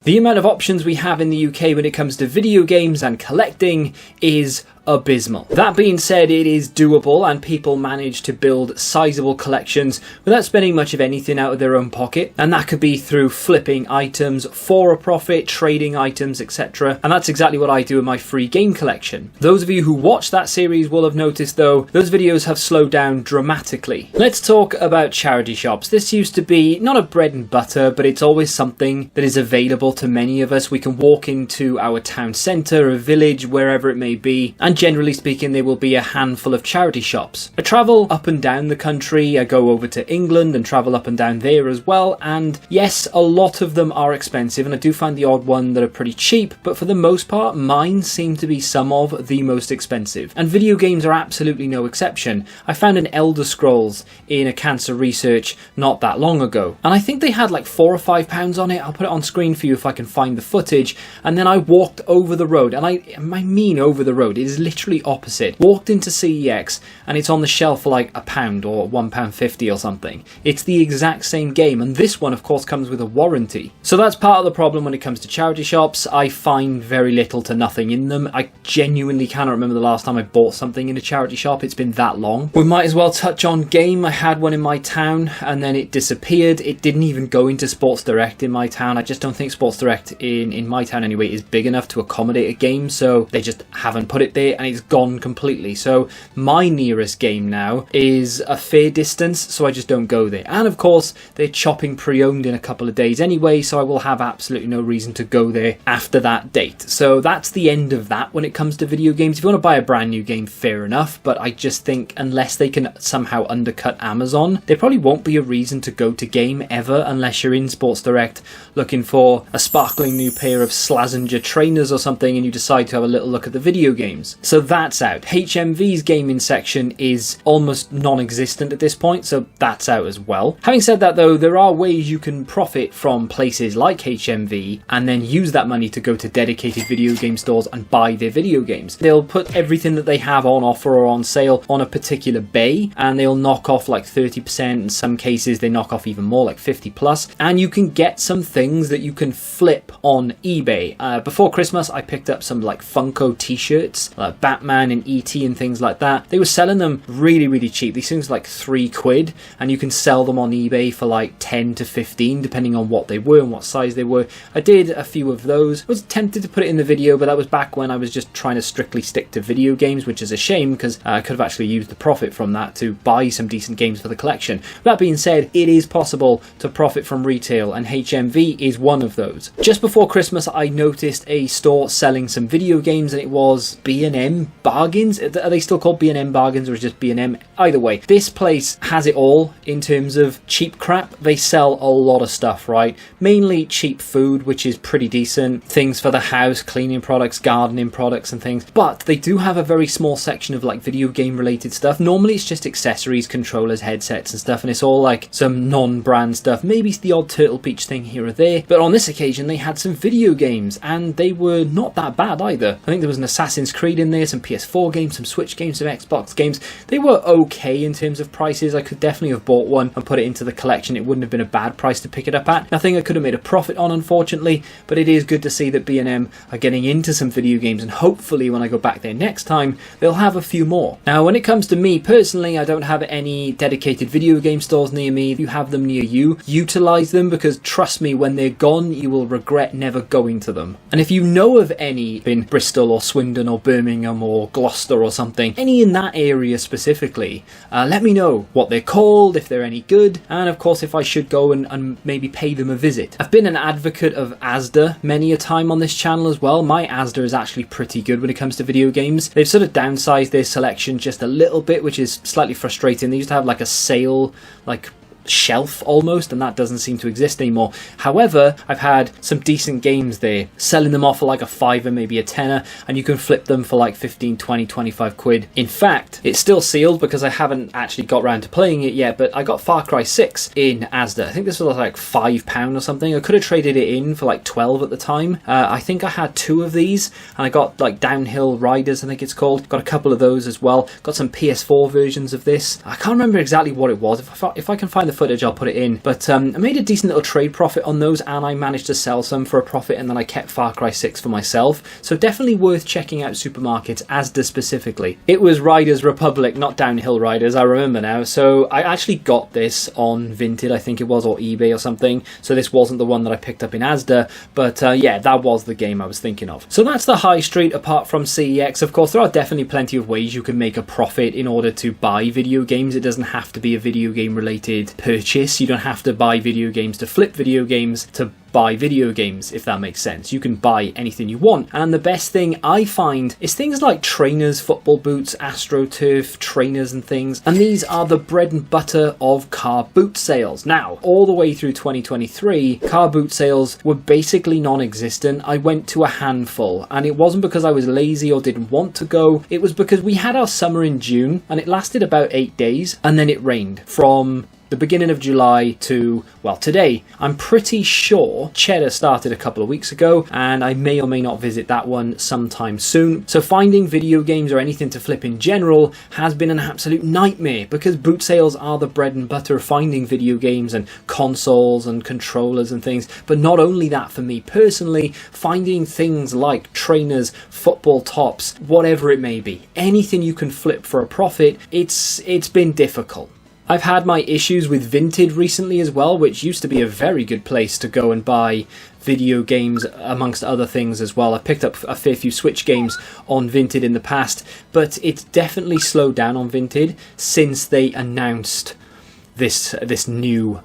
The amount of options we have in the UK when it comes to video games and collecting is abysmal. That being said, it is doable and people manage to build sizable collections without spending much of anything out of their own pocket, and that could be through flipping items for a profit, trading items, etc. And that's exactly what I do in my free game collection. Those of you who watch that series will have noticed though, those videos have slowed down dramatically. Let's talk about charity shops. This used to be not a bread and butter, but it's always something that is available to many of us. We can walk into our town centre, a village, wherever it may be, and generally speaking there will be a handful of charity shops. I travel up and down the country, I go over to England and travel up and down there as well, and yes, a lot of them are expensive and I do find the odd one that are pretty cheap, but for the most part mine seem to be some of the most expensive, and video games are absolutely no exception. I found an Elder Scrolls in a cancer research not that long ago, and I think they had like £4 or £5 on it. I'll put it on screen for you if I can find the footage. And then I walked over the road, and I mean over the road, it is literally opposite. Walked into CEX and it's on the shelf for like £1 or £1.50 or something. It's the exact same game, and this one of course comes with a warranty. So that's part of the problem when it comes to charity shops. I find very little to nothing in them. I genuinely cannot remember the last time I bought something in a charity shop. It's been that long. We might as well touch on game. I had one in my town and then it disappeared. It didn't even go into Sports Direct in my town. I just don't think Sports Direct in my town anyway is big enough to accommodate a game, so they just haven't put it there and it's gone completely. So my nearest game now is a fair distance, so I just don't go there. And of course they're chopping pre-owned in a couple of days anyway, so I will have absolutely no reason to go there after that date. So that's the end of that when it comes to video games. If you want to buy a brand new game, fair enough, but I just think unless they can somehow undercut Amazon, there probably won't be a reason to go to game ever unless you're in Sports Direct looking for a sparkling new pair of Slazenger trainers or something and you decide to have a little look at the video games. So that's out. HMV's gaming section is almost non-existent at this point, so that's out as well. Having said that though, there are ways you can profit from places like HMV and then use that money to go to dedicated video game stores and buy their video games. They'll put everything that they have on offer or on sale on a particular bay and they'll knock off like 30%. In some cases they knock off even more, like 50 plus, and you can get some things that you can flip on eBay. Before Christmas I picked up some like Funko t-shirts, like Batman and E.T. and things like that. They were selling them really cheap. These things are like £3 and you can sell them on eBay for like 10 to 15 depending on what they were and what size they were. I did a few of those. I was tempted to put it in the video, but that was back when I was just trying to strictly stick to video games, which is a shame because I could have actually used the profit from that to buy some decent games for the collection. That being said, it is possible to profit from retail and HMV is one of those. Just before Christmas I noticed a store selling some video games and it was B&M Bargains. Are they still called B&M Bargains or is it just B&M? Either way, this place has it all in terms of cheap crap. They sell a lot of stuff, right? Mainly cheap food, which is pretty decent. Things for the house, cleaning products, gardening products and things. But they do have a very small section of like video game related stuff. Normally it's just accessories, controllers, headsets and stuff, and it's all like some non-brand stuff. Maybe it's the odd Turtle Beach thing here or there. But on this occasion they had some video games and they were not that bad either. I think there was an Assassin's Creed in there, some PS4 games, some Switch games, some Xbox games. They were okay in terms of prices. I could definitely have bought one and put it into the collection. It wouldn't have been a bad price to pick it up at. Nothing I could have made a profit on, unfortunately, but it is good to see that B&M are getting into some video games, and hopefully when I go back there next time they'll have a few more. Now when it comes to me personally, I don't have any dedicated video game stores near me. If you have them near you, utilize them, because trust me, when they're gone you will regret never going to them. And if you know of any in Bristol or Swindon or Birmingham or Gloucester or something, any in that area specifically, let me know what they're called, if they're any good, and of course if I should go and maybe pay them a visit. I've been an advocate of Asda many a time on this channel as well. My Asda is actually pretty good when it comes to video games. They've sort of downsized their selection just a little bit, which is slightly frustrating. They used to have like a sale, like shelf almost, and that doesn't seem to exist anymore. However, I've had some decent games there, selling them off for like a £5, maybe a £10, and you can flip them for like 15, 20, 25 quid. In fact, it's still sealed because I haven't actually got around to playing it yet, but I got Far Cry 6 in Asda. I think this was like £5 or something. I could have traded it in for like 12 at the time. I think I had 2 of these, and I got like Downhill Riders, I think it's called. Got a couple of those as well. Got some PS4 versions of this. I can't remember exactly what it was. If I can find the footage, I'll put it in. But I made a decent little trade profit on those, and I managed to sell some for a profit, and then I kept Far Cry 6 for myself. So definitely worth checking out supermarkets, Asda specifically. It was Riders Republic, not Downhill Riders, I remember now. So I actually got this on Vinted, I think it was, or eBay or something. So this wasn't the one that I picked up in Asda, but yeah, that was the game I was thinking of. So that's the high street apart from CEX. Of course, there are definitely plenty of ways you can make a profit in order to buy video games. It doesn't have to be a video game related purchase. You don't have to buy video games to flip video games to buy video games, if that makes sense. You can buy anything you want, and the best thing I find is things like trainers, football boots, AstroTurf trainers and things, and these are the bread and butter of car boot sales. Now, all the way through 2023, car boot sales were basically non-existent. I went to a handful, and it wasn't because I was lazy or didn't want to go. It was because we had our summer in June, and it lasted about 8 days, and then it rained from the beginning of July to, well, today. I'm pretty sure Cheddar started a couple of weeks ago, and I may or may not visit that one sometime soon. So finding video games or anything to flip in general has been an absolute nightmare, because boot sales are the bread and butter of finding video games and consoles and controllers and things. But not only that, for me personally, finding things like trainers, football tops, whatever it may be, anything you can flip for a profit, it's been difficult. I've had my issues with Vinted recently as well, which used to be a very good place to go and buy video games amongst other things as well. I picked up a fair few Switch games on Vinted in the past, but it's definitely slowed down on Vinted since they announced this new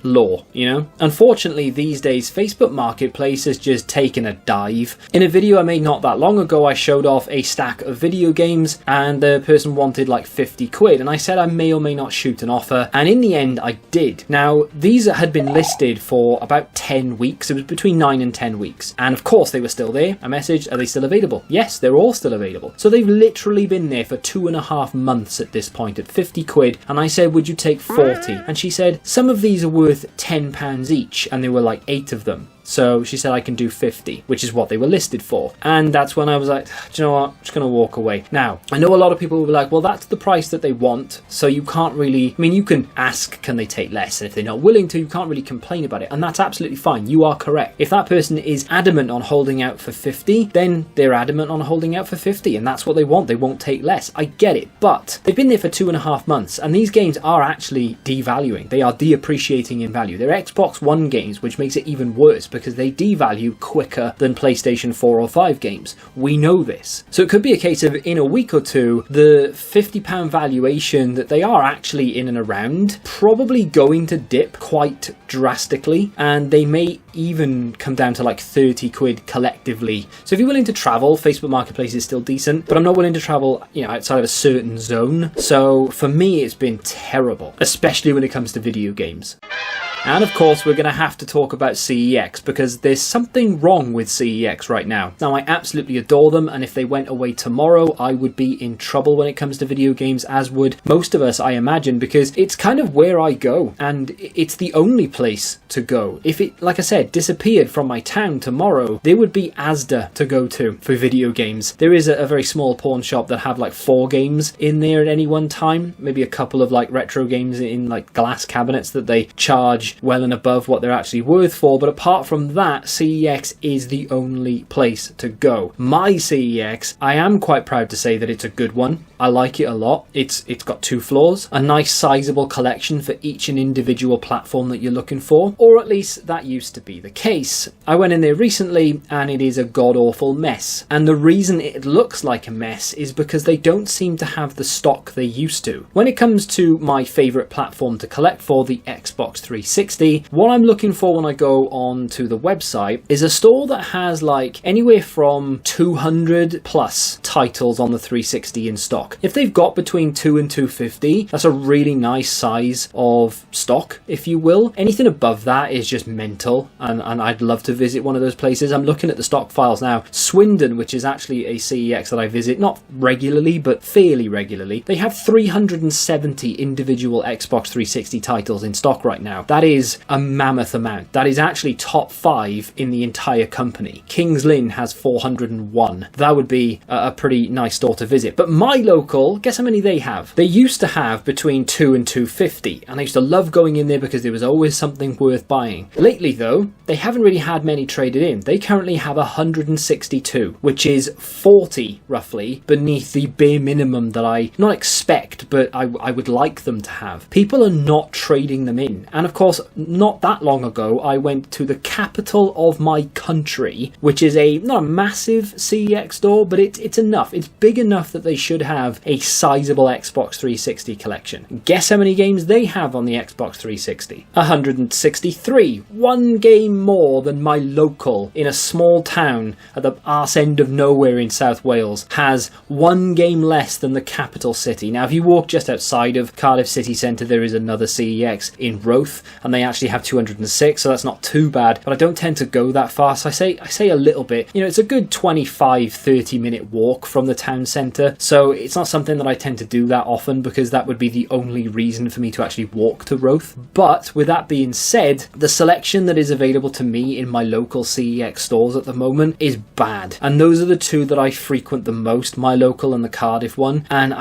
law, you know? Unfortunately, these days, Facebook Marketplace has just taken a dive. In a video I made not that long ago, I showed off a stack of video games, and the person wanted like 50 quid, and I said I may or may not shoot an offer, and in the end, I did. Now, these had been listed for about 10 weeks. It was between 9 and 10 weeks, and of course, they were still there. I messaged, are they still available? Yes, they're all still available. So they've literally been there for 2.5 months at this point at 50 quid, and I said, would you take 40? And she said, some of these are worth £10 each, and there were like 8 of them. So she said I can do 50, which is what they were listed for. And that's when I was like, do you know what, I'm just going to walk away. Now, I know a lot of people will be like, well, that's the price that they want, so you can't really, I mean, you can ask, can they take less? And if they're not willing to, you can't really complain about it. And that's absolutely fine. You are correct. If that person is adamant on holding out for 50, then they're adamant on holding out for 50, and that's what they want. They won't take less. I get it. But they've been there for 2.5 months, and these games are actually devaluing. They are depreciating in value. They're Xbox One games, which makes it even worse, because they devalue quicker than PlayStation 4 or 5 games. We know this. So it could be a case of, in a week or two, the £50 valuation that they are actually in and around probably going to dip quite drastically, and they may even come down to like 30 quid collectively. So if you're willing to travel, Facebook Marketplace is still decent, but I'm not willing to travel, you know, outside of a certain zone. So for me, it's been terrible, especially when it comes to video games. And of course, we're going to have to talk about CEX, because there's something wrong with CEX right now. Now, I absolutely adore them, and if they went away tomorrow, I would be in trouble when it comes to video games, as would most of us, I imagine, because it's kind of where I go, and it's the only place to go. If it, like I said, disappeared from my town tomorrow, there would be Asda to go to for video games. There is a very small pawn shop that have like 4 games in there at any one time, maybe a couple of like retro games in like glass cabinets that they charge well and above what they're actually worth for, but apart from that, CEX is the only place to go. My CEX, I am quite proud to say that it's a good one. I like it a lot. It's got 2 floors, a nice sizable collection for each and individual platform that you're looking for, or at least that used to be the case. I went in there recently, and it is a god-awful mess, and the reason it looks like a mess is because they don't seem to have the stock they used to. When it comes to my favourite platform to collect for, the Xbox 360, what I'm looking for when I go on to the website is a store that has like anywhere from 200 plus titles on the 360 in stock. If they've got between 2 and 250, that's a really nice size of stock, if you will. Anything above that is just mental, and I'd love to visit one of those places. I'm looking at the stock files now. Swindon, which is actually a CEX that I visit, not regularly, but fairly regularly, they have 370 individual Xbox 360 titles in stock right now. That that is a mammoth amount. That is actually top 5 in the entire company. King's Lynn has 401. That would be a pretty nice store to visit. But my local, guess how many they have? They used to have between 2 and 250, and I used to love going in there because there was always something worth buying. Lately though, they haven't really had many traded in. They currently have 162, which is 40 roughly beneath the bare minimum that I not expect, but I would like them to have. People are not trading them in. And of course, not that long ago, I went to the capital of my country, which is not a massive CEX store, but it's enough. It's big enough that they should have a sizable Xbox 360 collection. Guess how many games they have on the Xbox 360? 163. One game more than my local in a small town at the arse end of nowhere in South Wales has one game less than the capital city. Now, if you walk just outside of Cardiff city centre, there is another CEX in Roath, and they actually have 206, so that's not too bad, but I don't tend to go that far, so I say a little bit. You know, it's a good 25-30 minute walk from the town centre, so it's not something that I tend to do that often because that would be the only reason for me to actually walk to Roath. But with that being said, the selection that is available to me in my local CEX stores at the moment is bad, and those are the two that I frequent the most, my local and the Cardiff one, and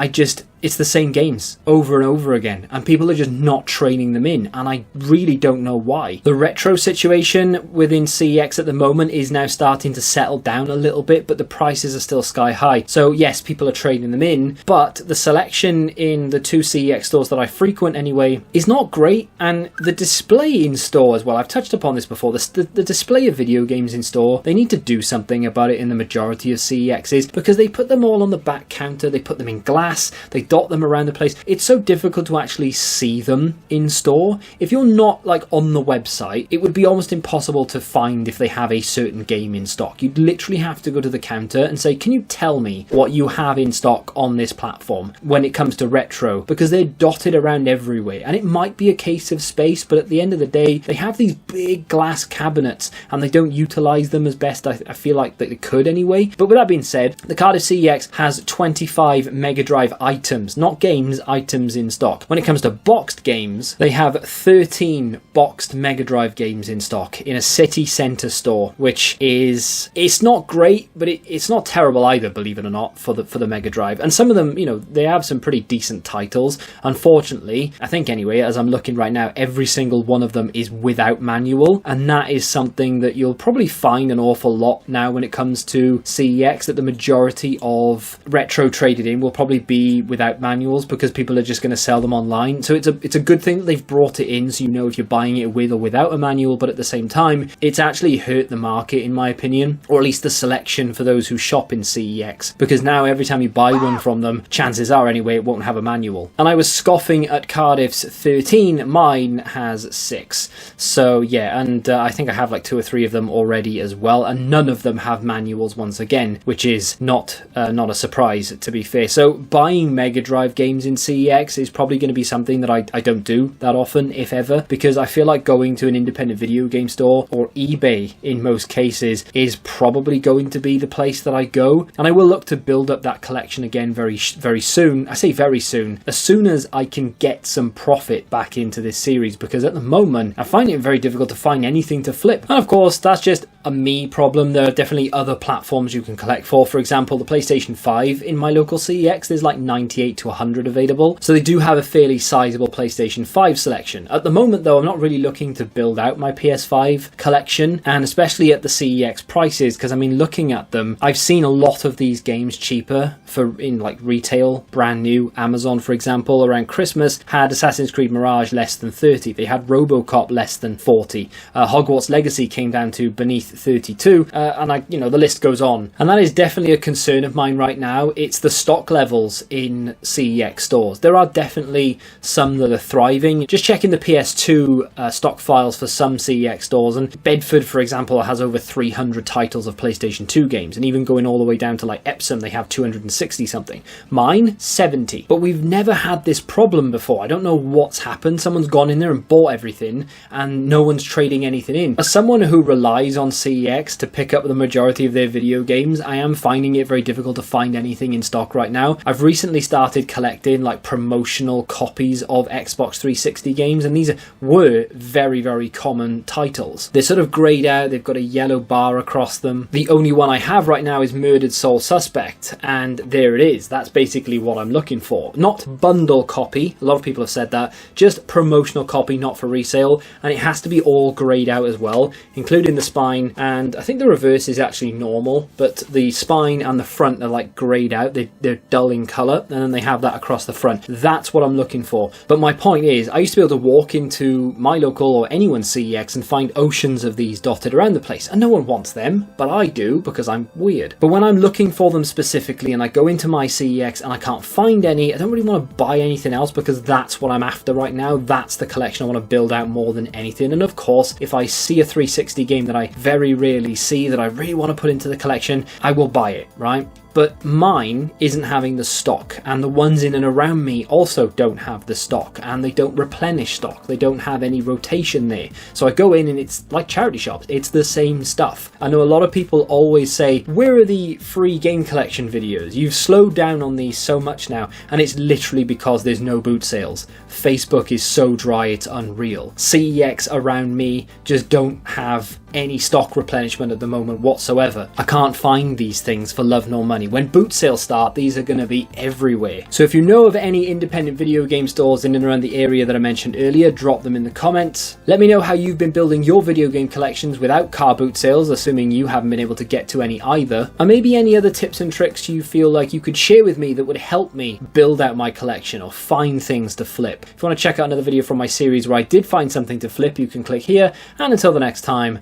it's the same games over and over again, and people are just not trading them in, and I really don't know why. The retro situation within CEX at the moment is now starting to settle down a little bit, but the prices are still sky high. So yes, people are trading them in, but the selection in the two CEX stores that I frequent anyway is not great, and the display in store as well, I've touched upon this before, the display of video games in store, they need to do something about it in the majority of CEXs, because they put them all on the back counter, they put them in glass, they dot them around the place. It's so difficult to actually see them in store. If you're not like on the website, it would be almost impossible to find if they have a certain game in stock. You'd literally have to go to the counter and say, can you tell me what you have in stock on this platform when it comes to retro? Because they're dotted around everywhere, and it might be a case of space, but at the end of the day, they have these big glass cabinets and they don't utilize them as best I feel like they could anyway. But with that being said, the Cardiff CEX has 25 Mega Drive items, not games, items in stock. When it comes to boxed games, they have 13 boxed Mega Drive games in stock in a city centre store, which is, it's not great, but it's not terrible either, believe it or not, for the Mega Drive. And some of them, you know, they have some pretty decent titles. Unfortunately, I think anyway, as I'm looking right now, every single one of them is without manual, and that is something that you'll probably find an awful lot now when it comes to CEX, that the majority of retro traded in will probably be without manuals because people are just going to sell them online. So it's a good thing that they've brought it in, so you know if you're buying it with or without a manual, but at the same time, it's actually hurt the market in my opinion, or at least the selection for those who shop in CEX, because now every time you buy one from them, chances are anyway it won't have a manual. And I was scoffing at Cardiff's 13, mine has 6. So yeah, and I think I have like 2 or 3 of them already as well, and none of them have manuals once again, which is not a surprise, to be fair. So buying Mega Drive games in CEX is probably going to be something that I don't do that often, if ever, because I feel like going to an independent video game store or eBay in most cases is probably going to be the place that I go, and I will look to build up that collection again very soon. I say very soon, as soon as I can get some profit back into this series, because at the moment I find it very difficult to find anything to flip. And of course, that's just a me problem. There are definitely other platforms you can collect for example, the PlayStation 5 in my local CEX, there's like 98 to 100 available, so they do have a fairly sizable PlayStation 5 selection. At the moment though, I'm not really looking to build out my PS5 collection, and especially at the CEX prices, because I mean, looking at them, I've seen a lot of these games cheaper in like retail, brand new. Amazon, for example, around Christmas had Assassin's Creed Mirage less than 30, they had RoboCop less than 40, Hogwarts Legacy came down to beneath 32, and the list goes on. And that is definitely a concern of mine right now. It's the stock levels in CEX stores. There are definitely some that are thriving. Just checking the PS2 stock files for some CEX stores, and Bedford, for example, has over 300 titles of PlayStation 2 games, and even going all the way down to like Epsom, they have 260 something. Mine, 70. But we've never had this problem before. I don't know what's happened. Someone's gone in there and bought everything, and no one's trading anything in. As someone who relies on CEX to pick up the majority of their video games. I am finding it very difficult to find anything in stock right now. I've recently started collecting like promotional copies of Xbox 360 games, and these were very, very common titles. They're sort of grayed out, they've got a yellow bar across them. The only one I have right now is Murdered Soul Suspect, and there it is. That's basically what I'm looking for. Not bundle copy, a lot of people have said that, just promotional copy, not for resale, and it has to be all grayed out as well, including the spine, and I think the reverse is actually normal, but the spine and the front are like grayed out, they're dull in colour, and then they have that across the front. That's what I'm looking for. But my point is, I used to be able to walk into my local or anyone's CEX and find oceans of these dotted around the place, and no one wants them, but I do because I'm weird. But when I'm looking for them specifically and I go into my CEX and I can't find any, I don't really want to buy anything else because that's what I'm after right now. That's the collection I want to build out more than anything. And of course, if I see a 360 game that I very rarely see that I really want to put into the collection, I will buy it, right? But mine isn't having the stock, and the ones in and around me also don't have the stock, and they don't replenish stock. They don't have any rotation there. So I go in and it's like charity shops. It's the same stuff. I know a lot of people always say, where are the free game collection videos? You've slowed down on these so much now, and it's literally because there's no boot sales. Facebook is so dry, it's unreal. CEX around me just don't have any stock replenishment at the moment whatsoever. I can't find these things for love nor money. When boot sales start, these are going to be everywhere. So if you know of any independent video game stores in and around the area that I mentioned earlier, drop them in the comments. Let me know how you've been building your video game collections without car boot sales, assuming you haven't been able to get to any either. Or maybe any other tips and tricks you feel like you could share with me that would help me build out my collection or find things to flip. If you want to check out another video from my series where I did find something to flip, you can click here. And until the next time,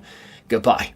goodbye.